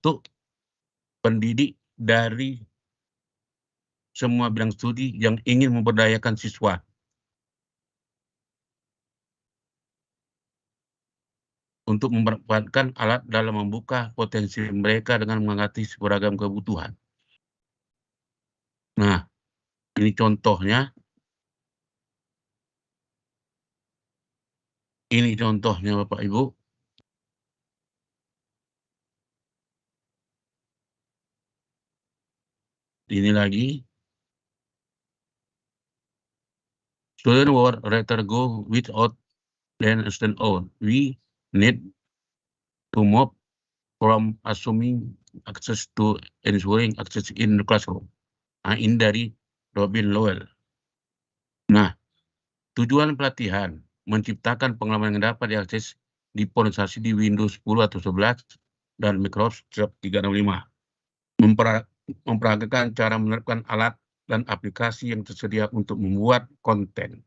untuk pendidik dari semua bidang studi yang ingin memberdayakan siswa untuk memanfaatkan alat dalam membuka potensi mereka dengan mengerti beragam kebutuhan. Nah, ini contohnya. Ini contohnya Bapak Ibu. Ini lagi. Student would rather go without than stand out. We need to move from assuming access to ensuring access in the classroom. Nah, ini dari Robin Lowell. Nah, tujuan pelatihan menciptakan pengalaman yang dapat diakses di ponsel di Windows 10 atau 11 dan Microsoft 365. Memperagakan cara menerapkan alat dan aplikasi yang tersedia untuk membuat konten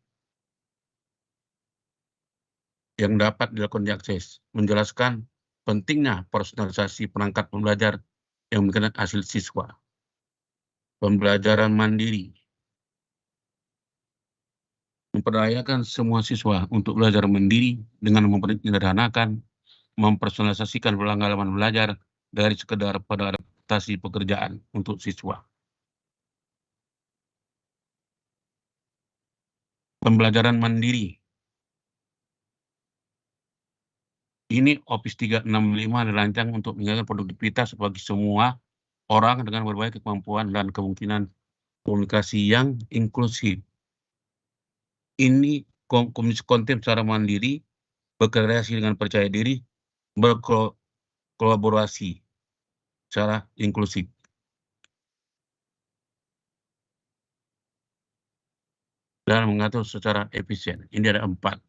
yang dapat dilakukan diakses. Menjelaskan pentingnya personalisasi perangkat pembelajar yang mengenai hasil siswa. Pembelajaran mandiri. Memperdayakan semua siswa untuk belajar mandiri dengan menyederhanakan, mempersonalisasikan pengalaman belajar dari sekedar pada adaptasi pekerjaan untuk siswa. Pembelajaran mandiri. Ini Office 365 dirancang untuk meningkatkan produktivitas bagi semua orang dengan berbagai kemampuan dan kemungkinan komunikasi yang inklusif. Ini konten secara mandiri, berkreasi dengan percaya diri, berkolaborasi secara inklusif. Dan mengatur secara efisien. Ini ada 4.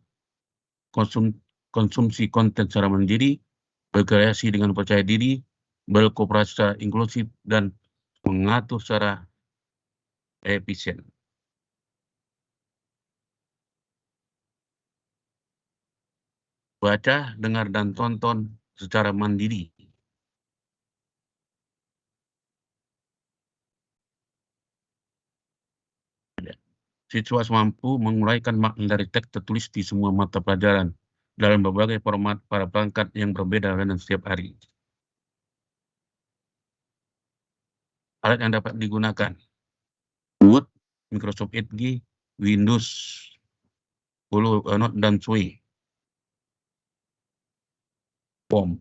Konsumsi konten secara mandiri, berkreasi dengan percaya diri, berkooperasi secara inklusif, dan mengatur secara efisien. Baca, dengar, dan tonton secara mandiri. Siswa mampu menguraikan makna dari teks tertulis di semua mata pelajaran dalam berbagai format pada perangkat yang berbeda dan setiap hari. Alat yang dapat digunakan. Word, Microsoft Edge, Windows 10, Note, dan Sui. POM.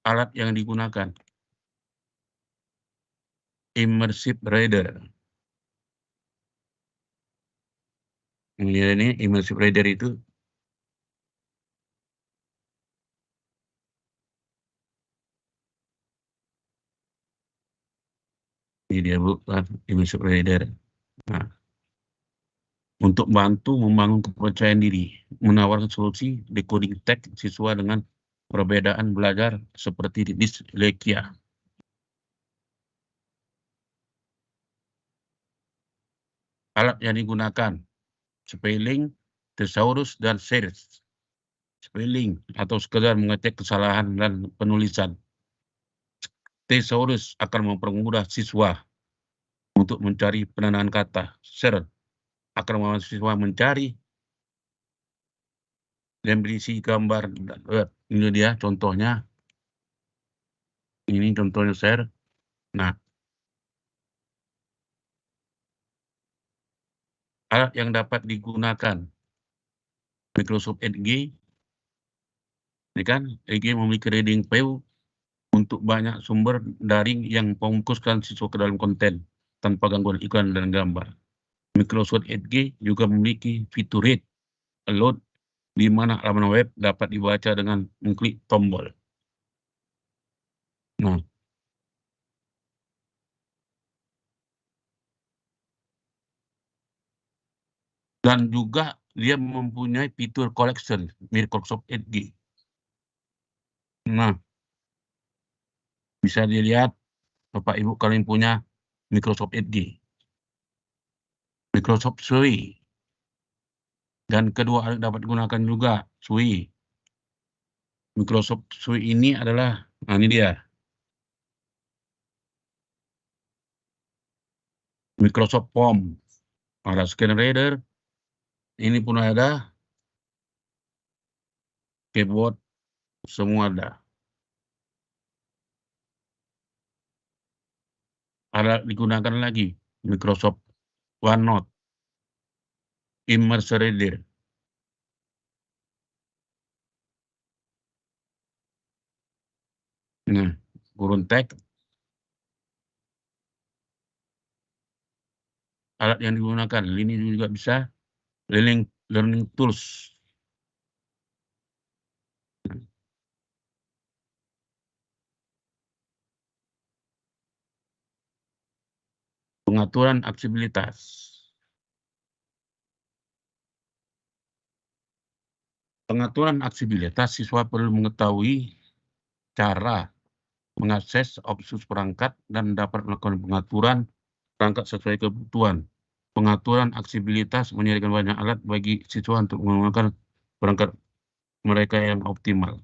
Alat yang digunakan. Immersive Reader. Ini Immersive Reader itu ini dia bukan Immersive Reader. Nah, untuk bantu membangun kepercayaan diri, menawarkan solusi decoding teks siswa dengan perbedaan belajar seperti disleksia. Alat yang digunakan, spelling, thesaurus, dan search. Spelling atau sekedar mengecek kesalahan dan penulisan. Thesaurus akan mempermudah siswa untuk mencari penandaan kata. Search akan membantu siswa mencari dan berisi gambar. Ini dia contohnya. Ini contohnya share. Nah, alat yang dapat digunakan. Microsoft Edge. Ini kan, Edge memiliki reading view untuk banyak sumber daring yang memfokuskan siswa ke dalam konten tanpa gangguan iklan dan gambar. Microsoft Edge juga memiliki fitur read aloud di mana halaman web dapat dibaca dengan mengklik tombol. Nah, dan juga dia mempunyai fitur collection Microsoft Edge. Nah, bisa dilihat Bapak Ibu kalian punya Microsoft Edge, Microsoft Sui, dan kedua dapat digunakan juga Sui. Microsoft Suite ini adalah, nah ini dia. Microsoft Form. Ada scan reader. Ini pun ada. Keyboard. Semua ada. Ada digunakan lagi. Microsoft OneNote. Immerse Reader. Nah, kurun teks. Alat yang digunakan. Ini juga bisa. Learning Tools. Pengaturan aksesibilitas. Pengaturan aksesibilitas, siswa perlu mengetahui cara mengakses opsus perangkat dan dapat melakukan pengaturan perangkat sesuai kebutuhan. Pengaturan aksesibilitas menyediakan banyak alat bagi siswa untuk menggunakan perangkat mereka yang optimal.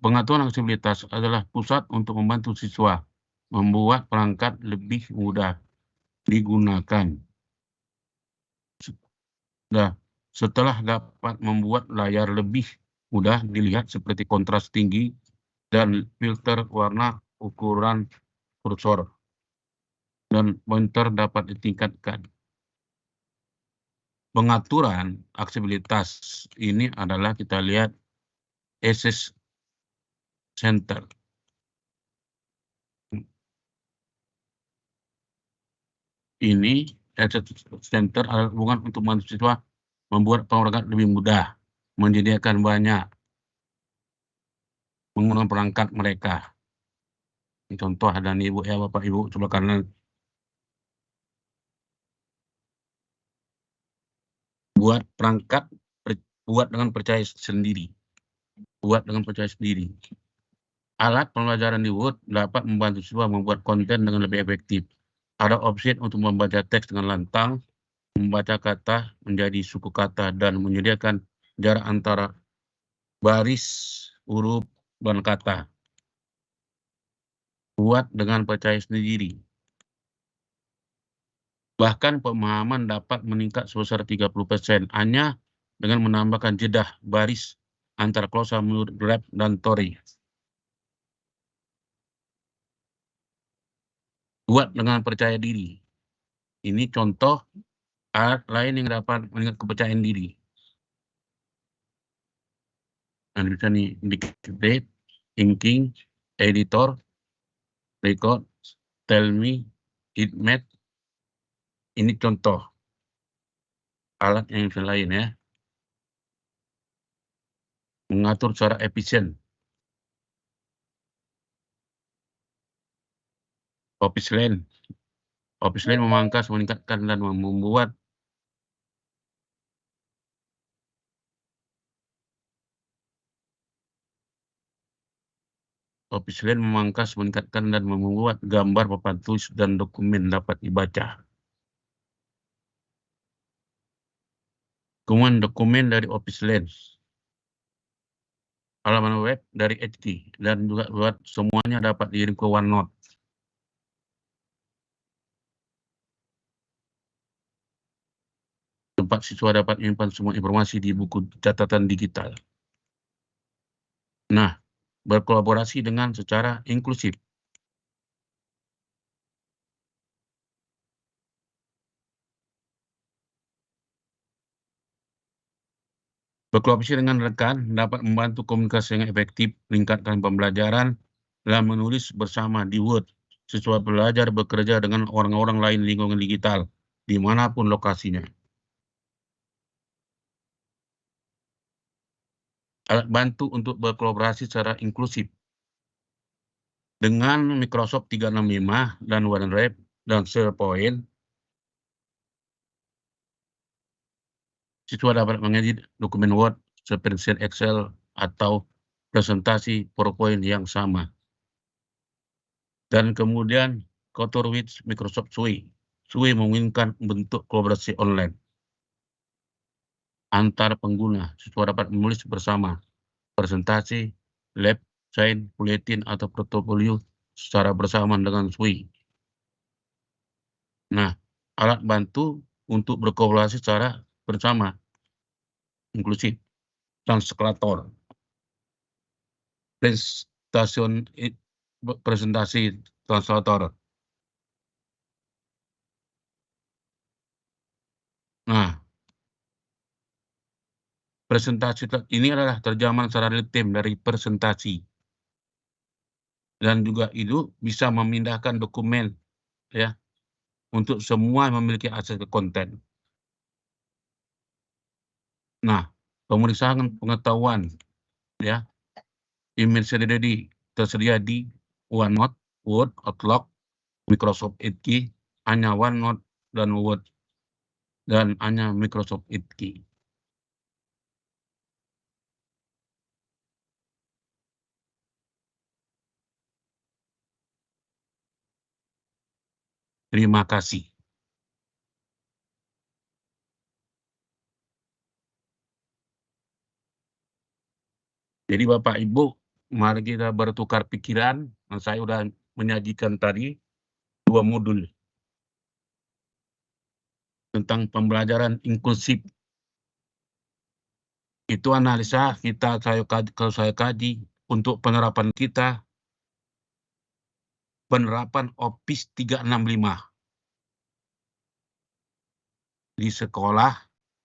Pengaturan aksesibilitas adalah pusat untuk membantu siswa membuat perangkat lebih mudah digunakan. Nah, setelah dapat membuat layar lebih mudah dilihat seperti kontras tinggi dan filter warna, ukuran kursor dan pointer dapat ditingkatkan. Pengaturan aksesibilitas ini adalah kita lihat Access Center. Ini Access Center adalah hubungan untuk mahasiswa membuat perangkat lebih mudah, menyediakan banyak menggunakan perangkat mereka. Contoh ada nih Ibu ya, Bapak Ibu sebelah kanan. Buat perangkat, buat dengan percaya sendiri. Buat dengan percaya sendiri. Alat pembelajaran di Word dapat membantu siswa membuat konten dengan lebih efektif. Ada opsi untuk membaca teks dengan lantang, membaca kata menjadi suku kata, dan menyediakan jarak antara baris, huruf, dan kata. Buat dengan percaya sendiri. Bahkan pemahaman dapat meningkat sebesar 30% hanya dengan menambahkan jeda baris antara klausa menurut Grab dan Tori. Buat dengan percaya diri. Ini contoh alat lain yang dapat meningkat kepercayaan diri. Nah, bisa nih, Dictate, Thinking, Editor, Record, Tell Me, Hitmap. Ini contoh alat yang lain ya. Mengatur secara efisien. Office Lane. Office Lane memangkas, meningkatkan, dan membuat Office Lane memangkas, meningkatkan, dan membuat gambar, papan tulis, dan dokumen dapat dibaca. Kemudian dokumen dari Office Lane. Halaman web dari HT, dan juga buat semuanya dapat dikirim ke OneNote. Tempat siswa dapat menyimpan semua informasi di buku catatan digital. Nah, berkolaborasi dengan secara inklusif. Berkolaborasi dengan rekan dapat membantu komunikasi yang efektif, meningkatkan pembelajaran, dan menulis bersama di Word. Siswa belajar bekerja dengan orang-orang lain lingkungan digital, dimanapun lokasinya. Alat bantu untuk berkolaborasi secara inklusif. Dengan Microsoft 365 dan OneDrive dan SharePoint, siswa dapat mengedit dokumen Word, spreadsheet Excel, atau presentasi PowerPoint yang sama. Dan kemudian Kotor with Microsoft Suite. SUI memungkinkan bentuk kolaborasi online antar pengguna. Siswa dapat menulis bersama presentasi, lab, sains, buletin, atau portofolio secara bersamaan dengan SUI. Nah, alat bantu untuk berkolaborasi secara bersama, inklusif, translator, presentasi translator. Nah, presentasi ini adalah terjemahan secara real time dari presentasi. Dan juga itu bisa memindahkan dokumen ya untuk semua yang memiliki akses ke konten. Nah, pemeriksaan pengetahuan ya email tersedia di OneNote, Word, Outlook, Microsoft Edge, hanya OneNote dan Word dan hanya Microsoft Edge. Terima kasih. Jadi Bapak Ibu, mari kita bertukar pikiran. Saya sudah menyajikan tadi 2 modul tentang pembelajaran inklusif. Itu analisa kalau saya kaji untuk penerapan kita, penerapan Office 365 di sekolah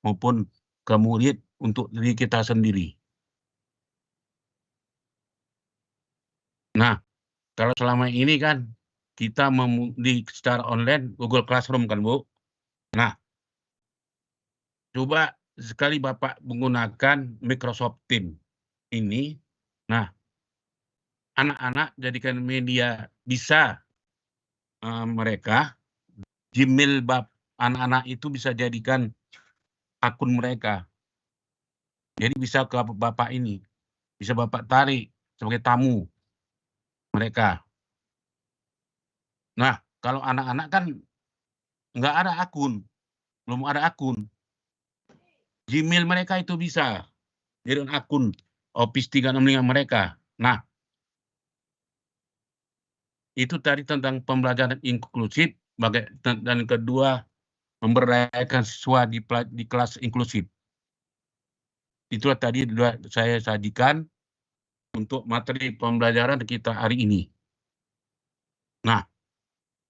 maupun ke murid untuk diri kita sendiri. Nah, kalau selama ini kan kita secara online Google Classroom kan, Bu. Nah, coba sekali Bapak menggunakan Microsoft Teams ini. Nah, anak-anak jadikan media bisa mereka Gmail anak-anak itu bisa jadikan akun mereka. Jadi bisa ke Bapak ini, bisa Bapak tarik sebagai tamu mereka. Nah, kalau anak-anak kan nggak ada akun, belum ada akun. Gmail mereka itu bisa jadi akun Office 365 mereka. Nah, itu tadi tentang pembelajaran inklusif, dan kedua memberdayakan siswa di kelas inklusif. Itulah tadi saya sajikan untuk materi pembelajaran kita hari ini. Nah,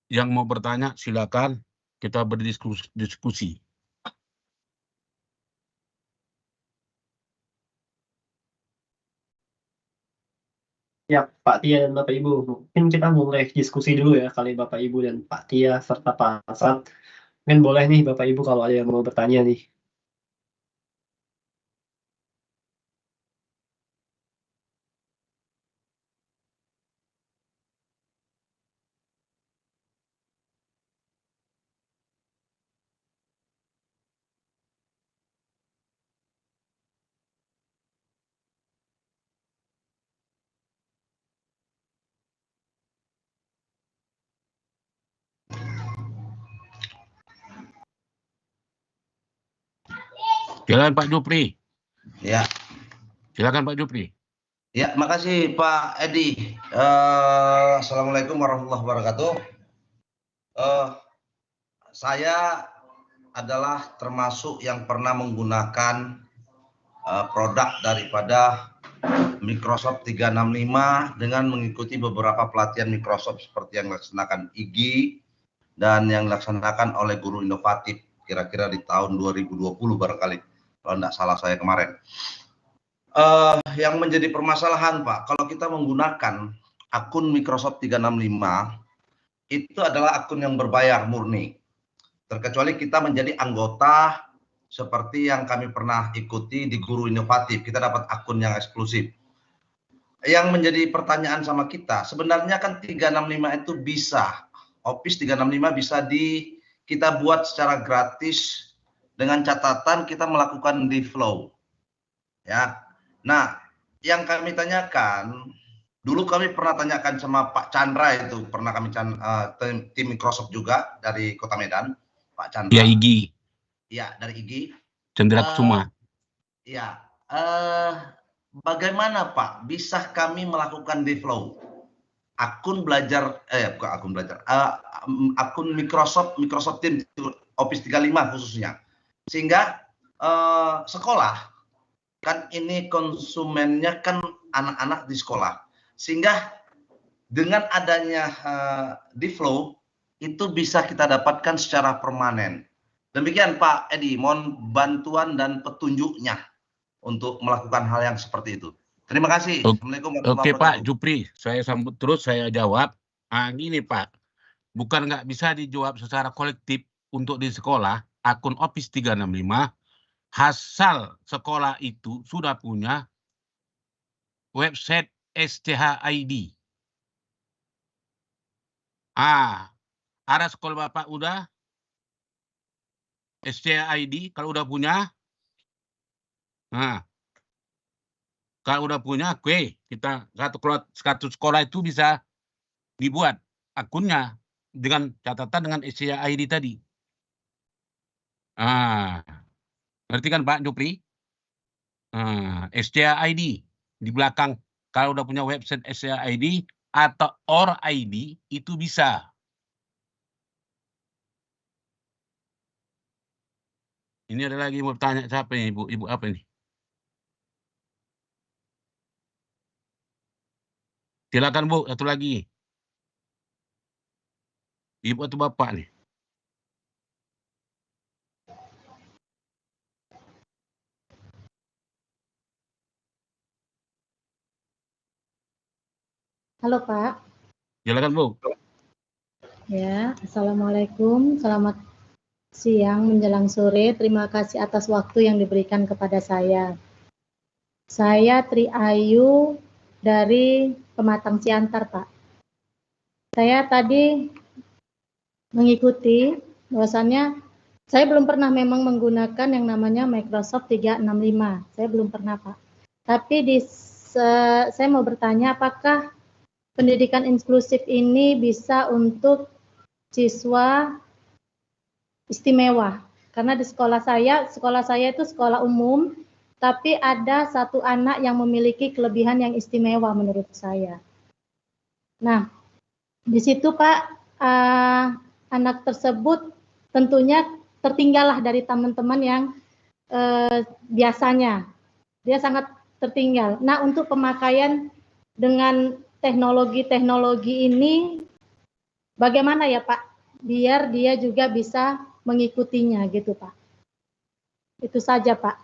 yang mau bertanya silakan, kita berdiskusi. Ya, Pak Tia dan Bapak Ibu, mungkin kita mulai diskusi dulu ya kali Bapak Ibu dan Pak Tia serta Pak Asad. Mungkin boleh nih Bapak Ibu kalau ada yang mau bertanya nih. Silakan Pak Jupri. Ya. Silakan Pak Jupri. Ya, makasih Pak Edi. Assalamualaikum warahmatullahi wabarakatuh. Saya adalah termasuk yang pernah menggunakan produk daripada Microsoft 365 dengan mengikuti beberapa pelatihan Microsoft seperti yang dilaksanakan IGI dan yang dilaksanakan oleh Guru Inovatif kira-kira di tahun 2020 barangkali, kalau tidak salah saya kemarin. Yang menjadi permasalahan Pak, kalau kita menggunakan akun Microsoft 365 itu adalah akun yang berbayar murni, terkecuali kita menjadi anggota seperti yang kami pernah ikuti di Guru Inovatif, kita dapat akun yang eksklusif. Yang menjadi pertanyaan sama kita, sebenarnya kan 365 itu bisa, Office 365 bisa kita buat secara gratis dengan catatan kita melakukan di flow. Ya. Nah, yang kami tanyakan, Dulu kami pernah tanyakan sama Pak Chandra itu, pernah kami tim Microsoft juga dari Kota Medan, Pak Chandra. Ya, IGI. Ya, dari IGI. Chandra Kusuma. Ya, bagaimana Pak, bisa kami melakukan devlow? Akun belajar, bukan akun belajar, akun Microsoft Teams, Office 35 khususnya. Sehingga sekolah, kan ini konsumennya kan anak-anak di sekolah. Sehingga dengan adanya devlow itu bisa kita dapatkan secara permanen. Demikian Pak Edi, mohon bantuan dan petunjuknya untuk melakukan hal yang seperti itu. Terima kasih. Assalamualaikum warahmatullahi Oke Pak wabarakatuh. Jupri, saya sambut terus, saya jawab. Gini Pak, bukan nggak bisa dijawab secara kolektif untuk di sekolah, akun Office 365, asal sekolah itu sudah punya website SCH-ID. Ada sekolah Bapak udah SCH-ID, kalau udah punya, kalau udah punya, oke, kita satu sekolah itu bisa dibuat akunnya dengan catatan dengan SCH-ID tadi. Ngerti kan Pak Jupri? SCH-ID di belakang, kalau udah punya website SCH-ID atau OR ID itu bisa. Ini ada lagi mau tanya siapa ini, Ibu? Ibu apa ini? Silakan Bu, satu lagi. Ibu atau Bapak nih? Halo Pak. Silakan Bu. Ya, Assalamualaikum. Selamat siang menjelang sore. Terima kasih atas waktu yang diberikan kepada saya. Saya Tri Ayu dari Pematang Siantar, Pak. Saya tadi mengikuti bahwasannya saya belum pernah memang menggunakan yang namanya Microsoft 365. Saya belum pernah, Pak. Tapi saya mau bertanya, apakah pendidikan inklusif ini bisa untuk siswa istimewa? Karena di sekolah saya itu sekolah umum, tapi ada satu anak yang memiliki kelebihan yang istimewa menurut saya. Nah, di situ Pak, anak tersebut tentunya tertinggallah dari teman-teman yang biasanya. Dia sangat tertinggal. Nah, untuk pemakaian dengan teknologi ini bagaimana ya Pak, biar dia juga bisa mengikutinya gitu Pak. Itu saja Pak.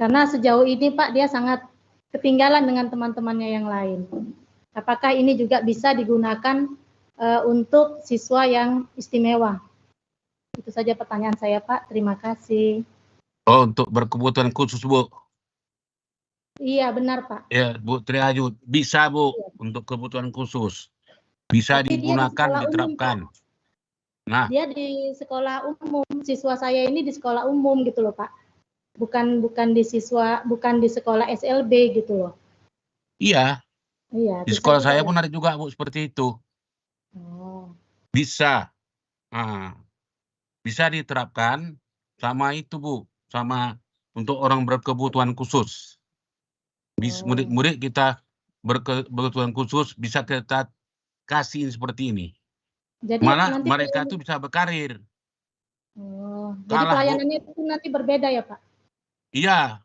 Karena sejauh ini Pak dia sangat ketinggalan dengan teman-temannya yang lain. Apakah ini juga bisa digunakan untuk siswa yang istimewa? Itu saja pertanyaan saya Pak, terima kasih. Oh, untuk berkebutuhan khusus Bu? Iya benar Pak. Ya Bu Tri Ayu, bisa Bu, untuk kebutuhan khusus. Bisa tapi digunakan, diterapkan. Nah, dia di sekolah umum, siswa saya ini di sekolah umum gitu loh Pak. Bukan di sekolah SLB gitu loh. iya. Iya. Di sekolah saya pun ada juga Bu seperti itu. Oh. Bisa. Bisa diterapkan sama itu Bu, sama untuk orang berkebutuhan khusus. Murid-murid kita berkebutuhan khusus bisa kita kasih seperti ini. Jadi malah nanti mereka itu bisa berkarir. Jadi pelayanannya itu nanti berbeda ya Pak? Iya,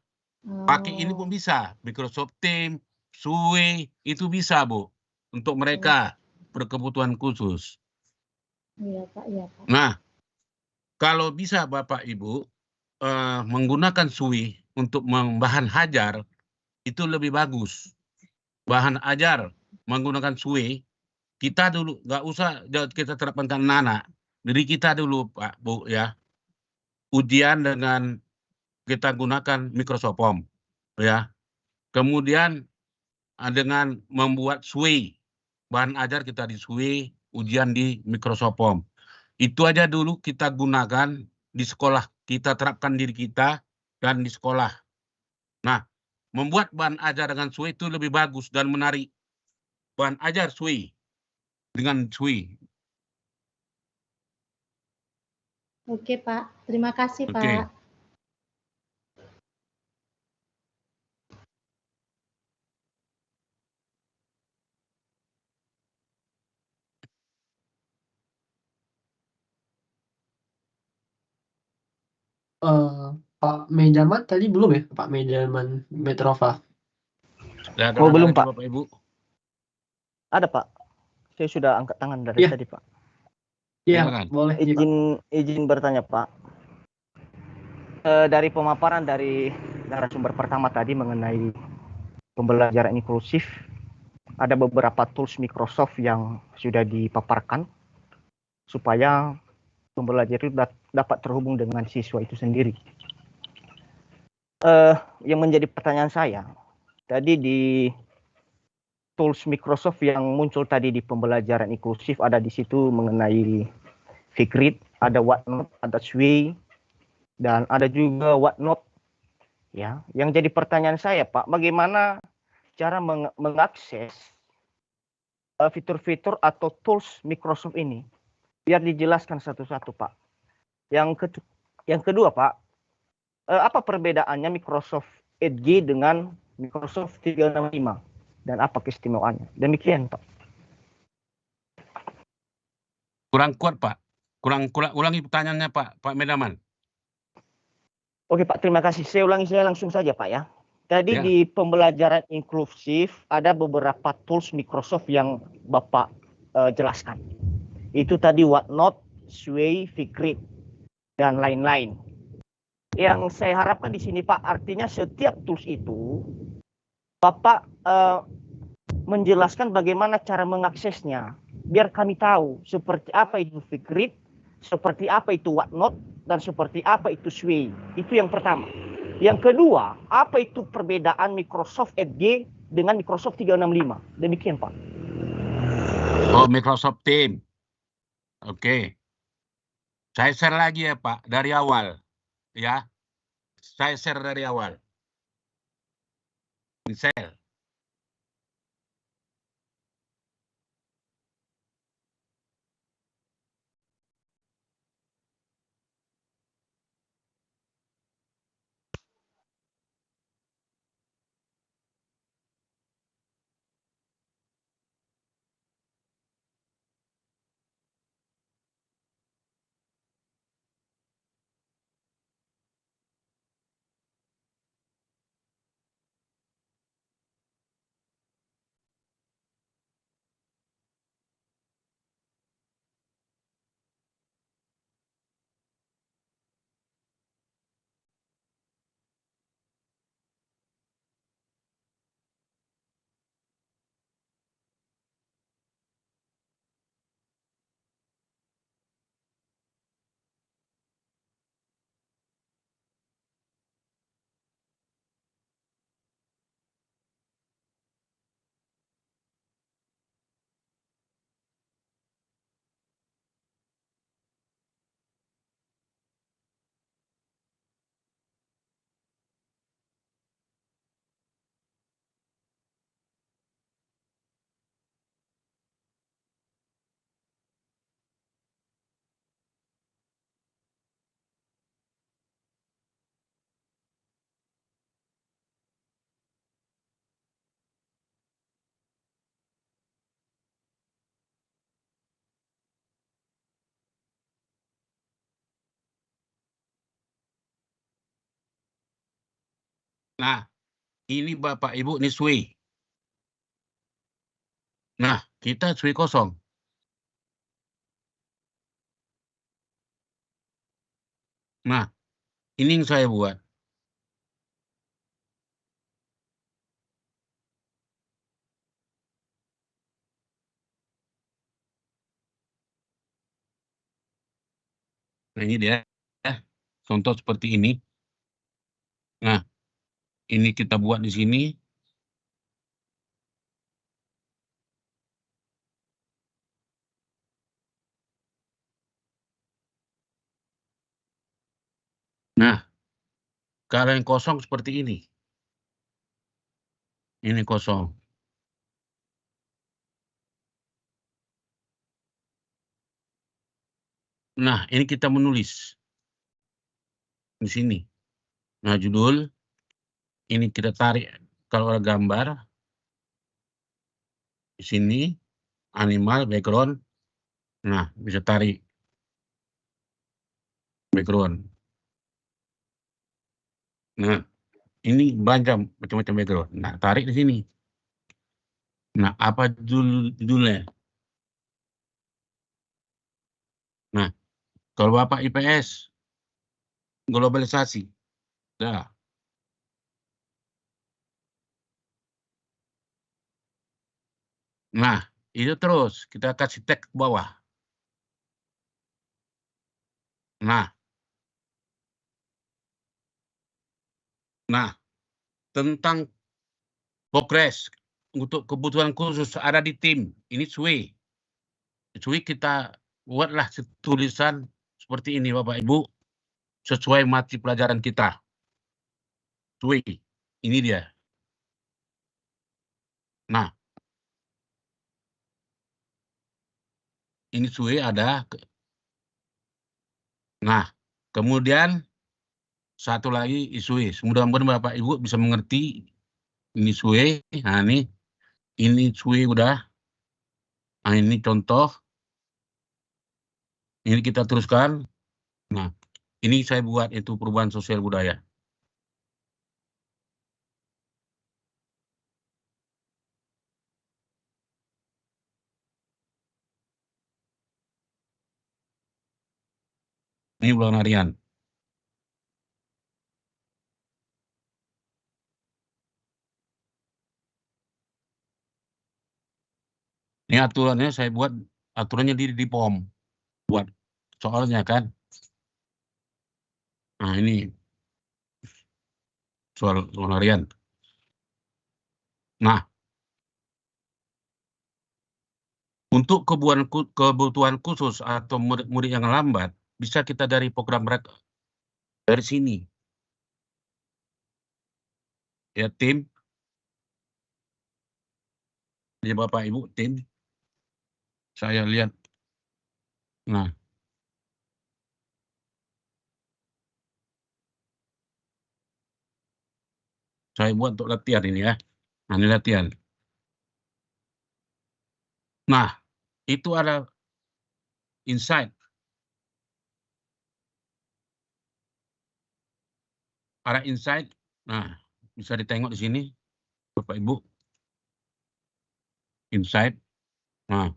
pakai ini pun bisa. Microsoft Teams, SUE, itu bisa Bu, untuk mereka berkebutuhan khusus. Iya Pak, iya Pak. Nah, kalau bisa Bapak Ibu menggunakan SUE untuk bahan ajar, itu lebih bagus. Bahan ajar menggunakan SUE, kita dulu nggak usah kita terapkan ke anak-anak. Jadi kita dulu Pak Bu ya, ujian dengan kita gunakan Microsoft Form ya. Kemudian dengan membuat SUE, bahan ajar kita di SUE, ujian di Microsoft Form. Itu aja dulu kita gunakan di sekolah, kita terapkan diri kita dan di sekolah. Nah, membuat bahan ajar dengan SUE itu lebih bagus dan menarik. Wan ajar Sui. Dengan Sui. Oke, Pak. Terima kasih, Oke. Pak. Pak Medaman tadi belum ya, Pak Medaman Metrova? Sudah ada Oh, belum, lagi, Pak. Bapak Ibu. Ada, Pak. Saya sudah angkat tangan dari Iya. tadi, Pak. Iya, Silakan. boleh. Iya, Pak. Izin bertanya, Pak. Dari pemaparan dari narasumber pertama tadi mengenai pembelajaran inklusif, ada beberapa tools Microsoft yang sudah dipaparkan supaya pembelajar itu dapat terhubung dengan siswa itu sendiri. Yang menjadi pertanyaan saya, tadi di tools Microsoft yang muncul tadi di pembelajaran inklusif ada di situ mengenai Figrid, ada OneNote, ada Sway, dan ada juga OneNote. Ya, yang jadi pertanyaan saya, Pak, bagaimana cara mengakses fitur-fitur atau tools Microsoft ini? Biar dijelaskan satu-satu, Pak. Yang kedua, Pak, apa perbedaannya Microsoft Edge dengan Microsoft 365 dan apa keistimewaannya? Demikian, Pak. Kurang kuat, Pak. Ulangi pertanyaannya, Pak Medaman. Oke, Pak, terima kasih. Saya langsung saja, Pak, ya. Tadi Ya. di pembelajaran inklusif ada beberapa tools Microsoft yang Bapak jelaskan. Itu tadi OneNote, Sway, Figrid, dan lain-lain. Yang saya harapkan di sini, Pak, artinya setiap tools itu Bapak menjelaskan bagaimana cara mengaksesnya, biar kami tahu seperti apa itu Figrid, seperti apa itu OneNote, dan seperti apa itu Sway. Itu yang pertama. Yang kedua, apa itu perbedaan Microsoft Edge dengan Microsoft 365? Demikian, Pak. Oh, Microsoft Teams. Oke. Saya share lagi ya, Pak, dari awal. Ya. Saya share dari awal. Share. Nah, ini Bapak Ibu, ini Sway. Nah, kita Sway kosong. Nah, ini yang saya buat. Nah, ini dia. Contoh seperti ini. Nah, ini kita buat di sini. Nah, kalau yang kosong seperti ini. Ini kosong. Nah, ini kita menulis di sini. Nah, judul ini kita tarik kalau ada gambar di sini, animal background. Nah, bisa tarik background. Nah, ini banyak macam-macam background. Nah, tarik di sini. Nah, apa judulnya? Nah, kalau Bapak IPS, globalisasi. Nah, nah, itu terus kita kasih tag ke bawah. Nah, tentang progres untuk kebutuhan khusus ada di tim. Ini SWE. SWE kita buatlah tulisan seperti ini, Bapak Ibu, sesuai mata pelajaran kita. SWE, ini dia. Nah, ini SWE ada. Nah, kemudian satu lagi SWE. Mudah-mudahan Bapak Ibu bisa mengerti. Ini SWE. Nah, ini SWE udah. Nah, ini contoh. Ini kita teruskan. Nah, ini saya buat itu perubahan sosial budaya. Ini bulan harian. Ini aturannya saya buat, aturannya di POM. Buat soalnya kan. Nah, ini soal bulan harian. Nah, untuk kebutuhan khusus atau murid yang lambat, bisa kita dari program mereka dari sini. Ya, tim. Ya, Bapak Ibu, tim. Saya lihat. Nah, saya buat untuk latihan ini ya. Nah, ini latihan. Nah, itu ada insight. Ada insight. Nah, bisa ditengok di sini, Bapak Ibu. Insight. Nah,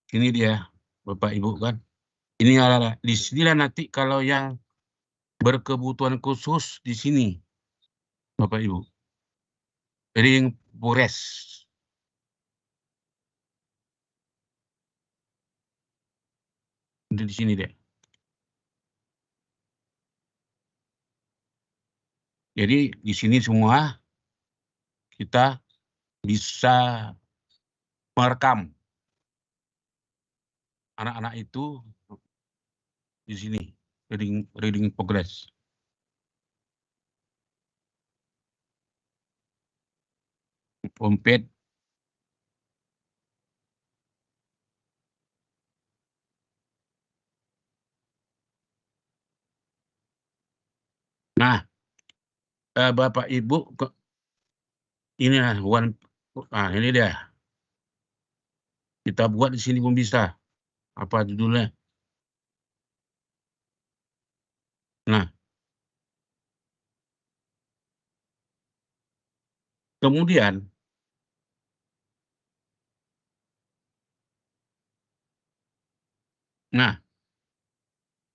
ini dia, Bapak Ibu kan. Ini adalah di sinilah nanti kalau yang berkebutuhan khusus di sini, Bapak Ibu. Reading progress. Di sini deh. Jadi di sini semua kita bisa merekam anak-anak itu di sini reading progress. Homepage. Nah, Bapak Ibu, ini ini dia. Kita buat di sini pun bisa. Apa judulnya? Nah, kemudian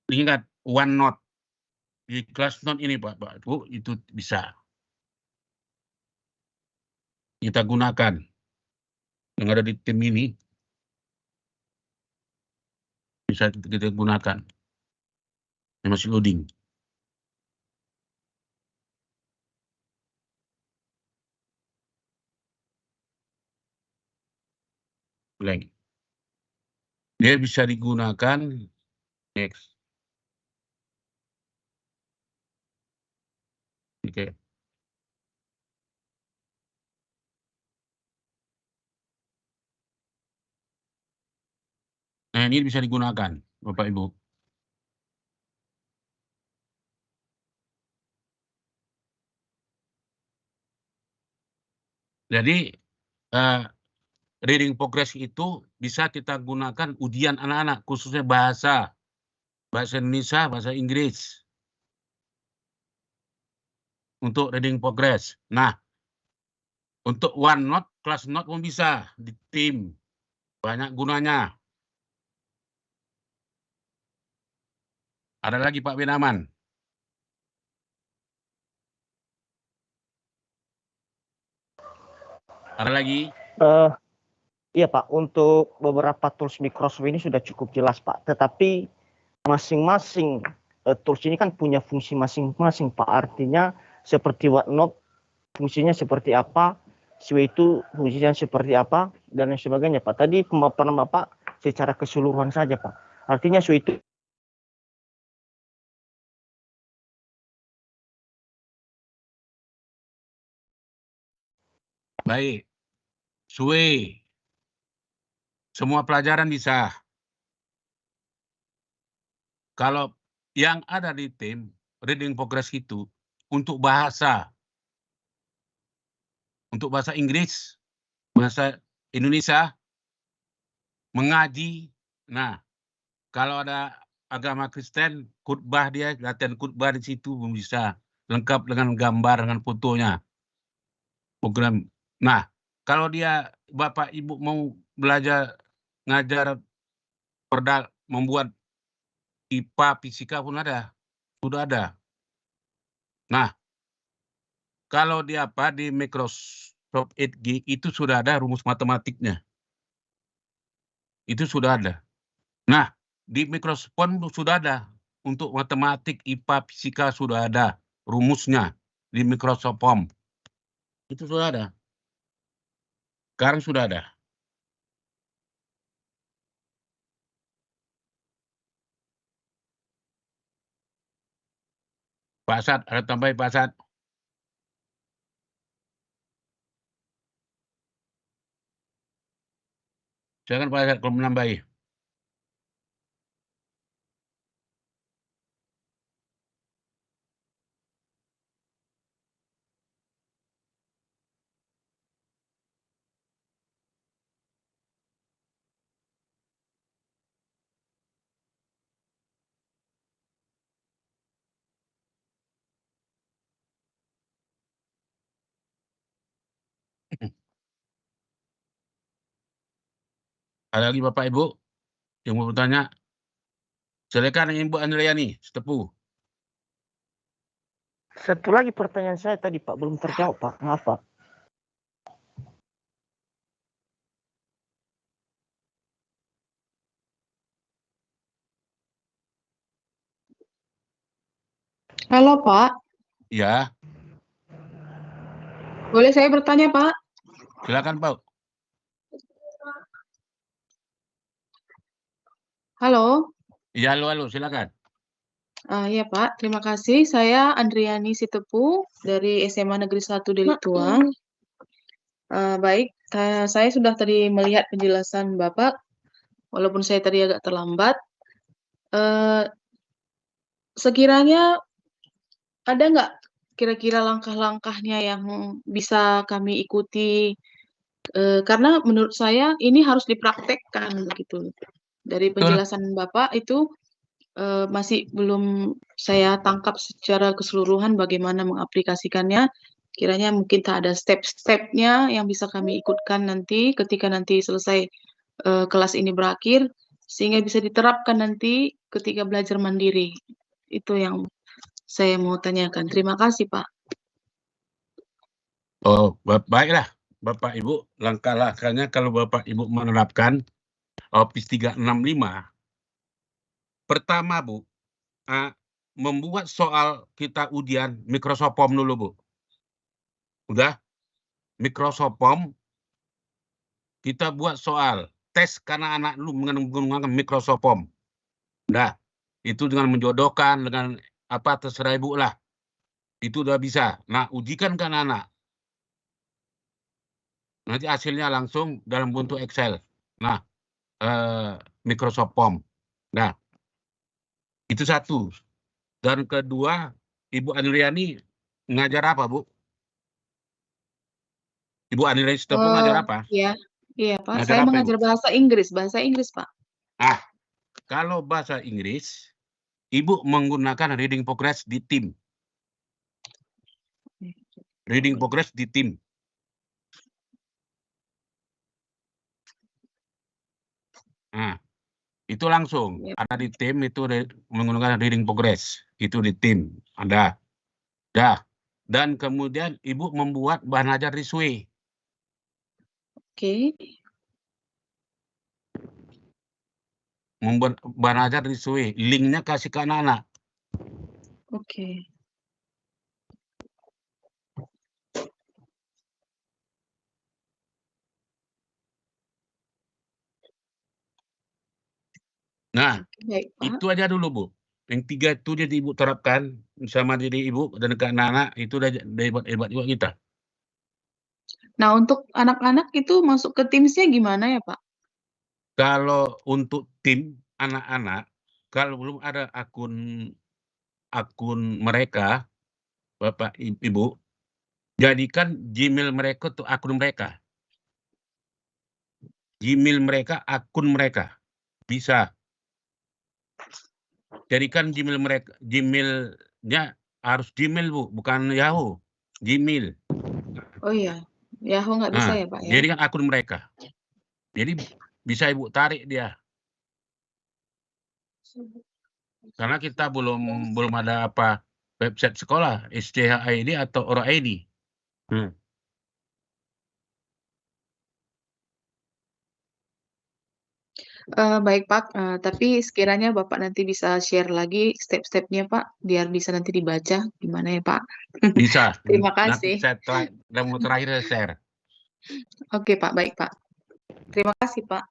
ingat OneNote di kelas note ini Bapak Ibu itu bisa kita gunakan yang ada di tim ini, bisa kita gunakan. Yang masih loading. Blank. Dia bisa digunakan next. Oke. Nah, ini bisa digunakan, Bapak Ibu. Jadi reading progress itu bisa kita gunakan ujian anak-anak, khususnya bahasa Indonesia, bahasa Inggris, untuk reading progress. Nah, untuk OneNote, kelas note pun bisa di tim, banyak gunanya. Ada lagi Pak Benaman? Ada lagi? Iya Pak, untuk beberapa tools Microsoft ini sudah cukup jelas Pak. Tetapi masing-masing tools ini kan punya fungsi masing-masing Pak. Artinya seperti OneNote fungsinya seperti apa, Sway itu fungsinya seperti apa, dan lain sebagainya Pak. Tadi pemaparan Bapak secara keseluruhan saja Pak. Artinya Sway itu Baik. Sway. Semua pelajaran bisa. Kalau yang ada di tim, reading progress itu untuk bahasa Inggris, bahasa Indonesia, mengaji. Nah, kalau ada agama Kristen, khutbah dia, latihan khutbah di situ bisa. Lengkap dengan gambar, dengan fotonya. Program. Nah, kalau dia Bapak Ibu mau belajar ngajar membuat IPA, fisika pun ada. Sudah ada. Nah, kalau di Microsoft Edge itu sudah ada rumus matematiknya. Itu sudah ada. Nah, di Microsoft Form sudah ada. Untuk matematik, IPA, fisika sudah ada rumusnya di Microsoft Form. Itu sudah ada. Sekarang sudah ada. Pak Asad, ada tambahin Pak Asad? Silakan Pak Asad kalau menambahi. Ada lagi Bapak Ibu yang mau bertanya? Silakan Ibu Andriani, Setepu. satu lagi pertanyaan saya tadi Pak belum terjawab Pak. Maaf Pak. Halo Pak, Ya, boleh saya bertanya Pak? silakan Pak. Halo, Ya, halo, silakan. ya Pak, terima kasih. Saya Andriani Sitepu dari SMA Negeri 1 Delituang. Baik, saya sudah tadi melihat penjelasan Bapak, walaupun saya tadi agak terlambat. Sekiranya ada nggak kira-kira langkah-langkahnya yang bisa kami ikuti? Karena menurut saya ini harus dipraktekkan begitu. Dari penjelasan Bapak itu masih belum saya tangkap secara keseluruhan bagaimana mengaplikasikannya. Kiranya mungkin tak ada step-stepnya yang bisa kami ikutkan nanti ketika nanti selesai kelas ini berakhir, sehingga bisa diterapkan nanti ketika belajar mandiri. Itu yang saya mau tanyakan. Terima kasih, Pak. Oh, baiklah Bapak Ibu, langkah-langkahnya kalau Bapak Ibu menerapkan Office 365, pertama Bu, membuat soal kita ujian Microsoft Form dulu Bu. Udah? Microsoft Form, kita buat soal. tes karena anak lu menggunakan Microsoft Form. Nah, itu dengan menjodohkan dengan apa terserah ibu lah. Itu udah bisa. Nah, ujikan ke anak-anak. Nanti hasilnya langsung dalam bentuk Excel. Nah, Microsoft Form. Nah, itu satu. Dan kedua, Ibu Andriani ngajar apa, Bu? Ibu Andriani Setopo ngajar apa? Iya, iya Pak. Ngajar Saya apa, mengajar Ibu? bahasa Inggris Pak. Ah, kalau bahasa Inggris, Ibu menggunakan reading progress di tim. Reading progress di tim. Nah, itu langsung Yep. ada di tim itu menggunakan reading progress. Itu di tim ada. Dah. Dan kemudian Ibu membuat bahan ajar di Sway. Oke. Membuat bahan ajar di Sway. Linknya kasih ke anak-anak. Oke. Nah, Baik Pak. itu aja dulu, Bu. Yang tiga itu jadi Ibu terapkan sama diri Ibu dan ke anak-anak, itu udah hebat-hebat juga kita. Nah, untuk anak-anak itu masuk ke Teams-nya gimana ya, Pak? Kalau untuk tim anak-anak, kalau belum ada akun mereka, Bapak Ibu, jadikan Gmail mereka tuh akun mereka. Gmail mereka, akun mereka. Bisa. Jadikan Gmail mereka, Gmail-nya harus Gmail, Bu, bukan Yahoo. Gmail. Oh iya, Yahoo nggak bisa Nah, ya, Pak ya? jadi kan akun mereka. Jadi bisa Ibu tarik dia. Karena kita belum ada apa website sekolah, SCH-ID atau Ora ID. Baik Pak, tapi sekiranya Bapak nanti bisa share lagi step-stepnya Pak, biar bisa nanti dibaca gimana ya Pak. Bisa. Terima Nanti kasih. saya terakhir saya share. Oke Pak, baik Pak. Terima kasih Pak.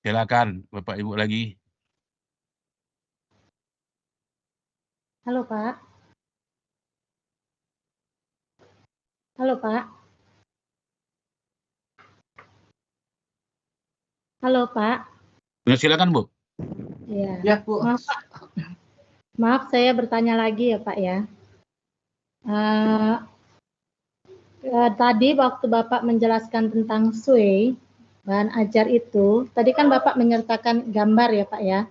Silakan Bapak Ibu lagi. Halo Pak. Halo Pak. Halo Pak. Nah, silakan Bu. Iya. Ya, Bu. Maaf Pak. Maaf saya bertanya lagi ya Pak ya. Tadi waktu Bapak menjelaskan tentang Sway, bahan ajar itu, tadi kan Bapak menyertakan gambar ya Pak ya.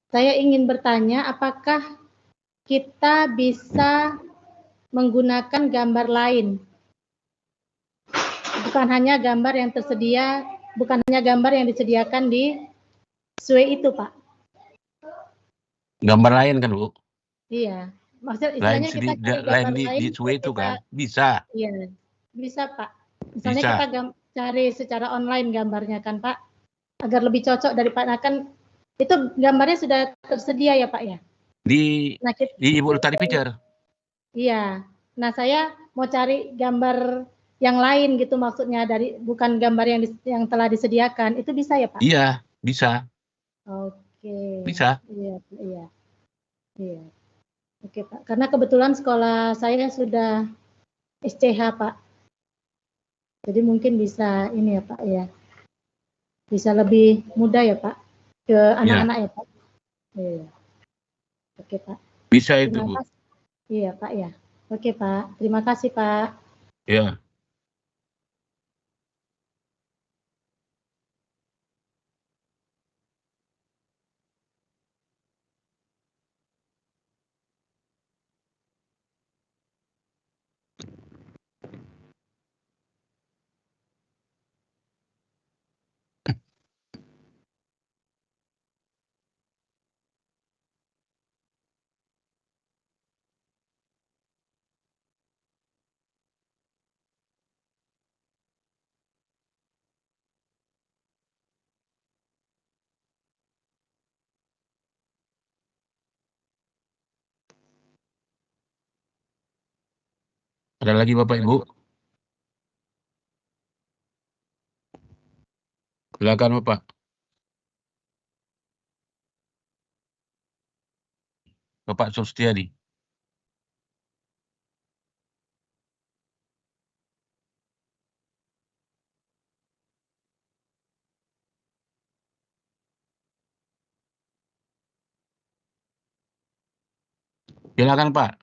Saya ingin bertanya apakah kita bisa menggunakan gambar lain? Bukan hanya gambar yang tersedia, bukan hanya gambar yang disediakan di Sway itu Pak. Gambar lain kan Bu? Iya. Maksudnya Lain istilahnya kita cari lain gambar lain di Sway itu kan? Bisa. Iya, bisa Pak. Misalnya Bisa. kita cari secara online gambarnya kan Pak, agar lebih cocok daripada kan itu gambarnya sudah tersedia ya Pak ya. Di Nah, Ibu tadi picture. iya. Nah saya mau cari gambar yang lain gitu maksudnya dari bukan gambar yang telah disediakan itu bisa ya Pak? Iya, bisa. Oke. Bisa. Iya, iya. Iya. Oke Pak, karena kebetulan sekolah saya sudah SCH Pak. Jadi mungkin bisa ini ya Pak ya. Bisa lebih mudah ya Pak ke anak-anak ya Pak. Iya. Oke Pak. Bisa itu Terima Bu. kasih. Iya Pak ya. Oke Pak. Terima kasih Pak. Ya. Ada lagi Bapak Ibu? Silakan Bapak. Bapak Sustiadi. Silakan Pak.